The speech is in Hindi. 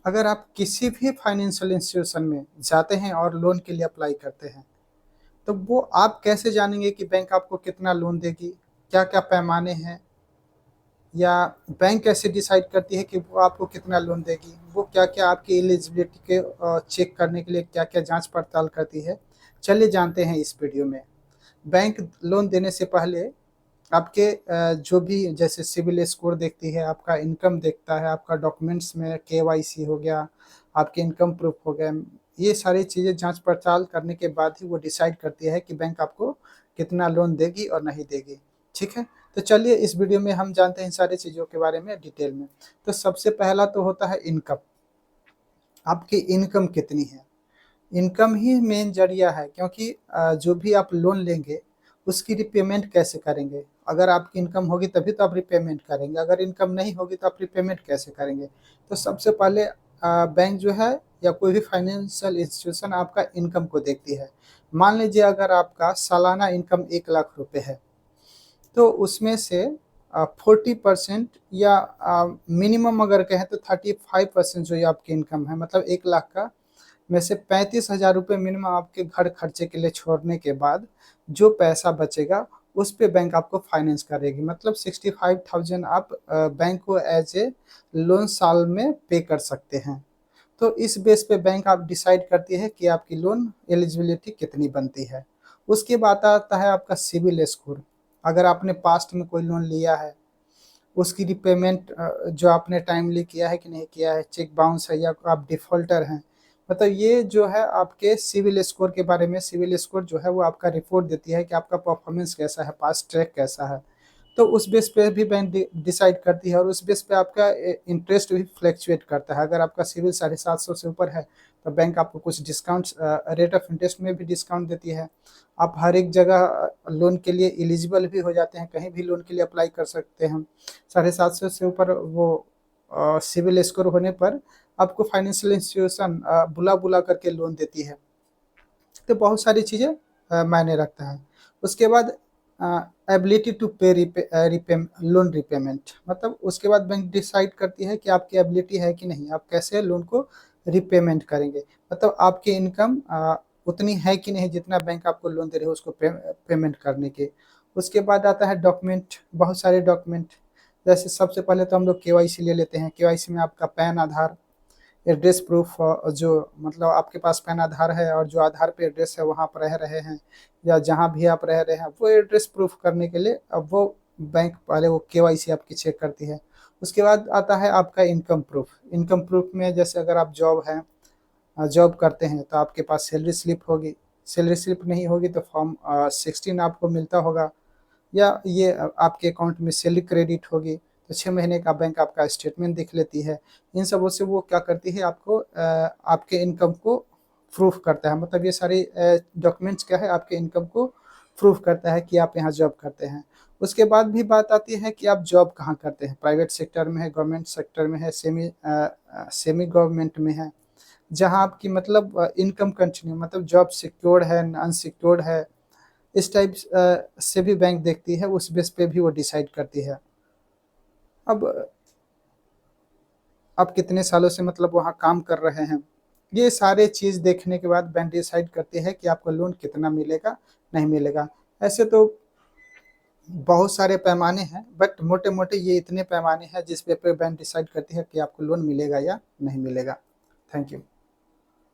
अगर आप किसी भी फाइनेंशियल इंस्टीट्यूशन में जाते हैं और लोन के लिए अप्लाई करते हैं, तो वो आप कैसे जानेंगे कि बैंक आपको कितना लोन देगी, क्या क्या पैमाने हैं, या बैंक कैसे डिसाइड करती है कि वो आपको कितना लोन देगी, वो क्या क्या आपकी एलिजिबिलिटी के चेक करने के लिए क्या क्या जांच पड़ताल करती है। चलिए जानते हैं इस वीडियो में। बैंक लोन देने से पहले आपके जो भी जैसे सिविल स्कोर देखती है, आपका इनकम देखता है, आपका डॉक्यूमेंट्स में केवाईसी हो गया, आपके इनकम प्रूफ हो गया, ये सारी चीज़ें जांच पड़ताल करने के बाद ही वो डिसाइड करती है कि बैंक आपको कितना लोन देगी और नहीं देगी। ठीक है, तो चलिए इस वीडियो में हम जानते हैं इन सारी चीज़ों के बारे में डिटेल में। तो सबसे पहला तो होता है इनकम। आपकी इनकम कितनी है? इनकम ही मेन जरिया है, क्योंकि जो भी आप लोन लेंगे उसकी रिपेमेंट कैसे करेंगे। अगर आपकी इनकम होगी तभी तो आप रिपेमेंट करेंगे, अगर इनकम नहीं होगी तो आप रिपेमेंट कैसे करेंगे। तो सबसे पहले बैंक जो है या कोई भी फाइनेंशियल इंस्टीट्यूशन आपका इनकम को देखती है। मान लीजिए अगर आपका सालाना इनकम 1 लाख रुपए है, तो उसमें से 40% या मिनिमम अगर कहें तो 35% जो ये आपकी इनकम है, मतलब 1 लाख का में से 35,000 रुपये मिनिमम आपके घर खर्चे के लिए छोड़ने के बाद जो पैसा बचेगा उस पे बैंक आपको फाइनेंस करेगी। मतलब 65,000 आप बैंक को एज ए लोन साल में पे कर सकते हैं। तो इस बेस पे बैंक आप डिसाइड करती है कि आपकी लोन एलिजिबिलिटी कितनी बनती है। उसके बाद आता है आपका सिविल स्कोर। अगर आपने पास्ट में कोई लोन लिया है, उसकी रिपेमेंट जो आपने टाइमली किया है कि नहीं किया है, चेक बाउंस है या आप डिफ़ॉल्टर हैं, मतलब ये जो है आपके सिविल स्कोर के बारे में। सिविल स्कोर जो है वो आपका रिपोर्ट देती है कि आपका परफॉर्मेंस कैसा है, पास्ट ट्रैक कैसा है। तो उस बेस पे भी बैंक डिसाइड करती है, और उस बेस पे आपका इंटरेस्ट भी फ्लैक्चुएट करता है। अगर आपका सिविल 750 से ऊपर है तो बैंक आपको कुछ डिस्काउंट्स, रेट ऑफ इंटरेस्ट में भी डिस्काउंट देती है। आप हर एक जगह लोन के लिए एलिजिबल भी हो जाते हैं, कहीं भी लोन के लिए अप्लाई कर सकते हैं। 750 से ऊपर वो सिविल स्कोर होने पर आपको फाइनेंशियल इंस्टीट्यूशन बुला बुला करके लोन देती है। तो बहुत सारी चीज़ें मायने रखता है। उसके बाद एबिलिटी टू पे लोन रिपेमेंट, मतलब उसके बाद बैंक डिसाइड करती है कि आपकी एबिलिटी है कि नहीं, आप कैसे लोन को रिपेमेंट करेंगे। मतलब आपकी इनकम उतनी है कि नहीं जितना बैंक आपको लोन दे रहे हो उसको पेमेंट करने के। उसके बाद आता है डॉक्यूमेंट, बहुत सारे डॉक्यूमेंट। जैसे सबसे पहले तो हम लोग केवाईसी ले लेते हैं। केवाईसी में आपका पैन, आधार, एड्रेस प्रूफ, जो मतलब आपके पास पैन आधार है और जो आधार पे एड्रेस है वहाँ पर रह रहे हैं या जहाँ भी आप रह रहे हैं, वो एड्रेस प्रूफ करने के लिए अब वो बैंक पहले वो केवाईसी आपकी चेक करती है। उसके बाद आता है आपका इनकम प्रूफ। इनकम प्रूफ में जैसे अगर आप जॉब करते हैं तो आपके पास सैलरी स्लिप होगी। सैलरी स्लिप नहीं होगी तो फॉर्म 16 आपको मिलता होगा, या ये आपके अकाउंट में सैलरी क्रेडिट होगी तो 6 महीने का बैंक आपका स्टेटमेंट देख लेती है। इन सबों से वो क्या करती है, आपको आपके इनकम को प्रूफ करता है। मतलब ये सारे डॉक्यूमेंट्स क्या है, आपके इनकम को प्रूफ करता है कि आप यहाँ जॉब करते हैं। उसके बाद भी बात आती है कि आप जॉब कहाँ करते हैं, प्राइवेट सेक्टर में है, गवर्नमेंट सेक्टर में है, सेमी गवर्नमेंट में है। जहाँ आपकी मतलब इनकम कंटिन्यू, मतलब जॉब सिक्योर्ड है, अनसिक्योर्ड है, इस टाइप से भी बैंक देखती है। उस बेस पे भी वो डिसाइड करती है। अब आप कितने सालों से मतलब वहाँ काम कर रहे हैं, ये सारे चीज़ देखने के बाद बैंक डिसाइड करती है कि आपको लोन कितना मिलेगा, नहीं मिलेगा। ऐसे तो बहुत सारे पैमाने हैं, बट मोटे मोटे ये इतने पैमाने हैं जिस पे बैंक डिसाइड करती है कि आपको लोन मिलेगा या नहीं मिलेगा। Thank you.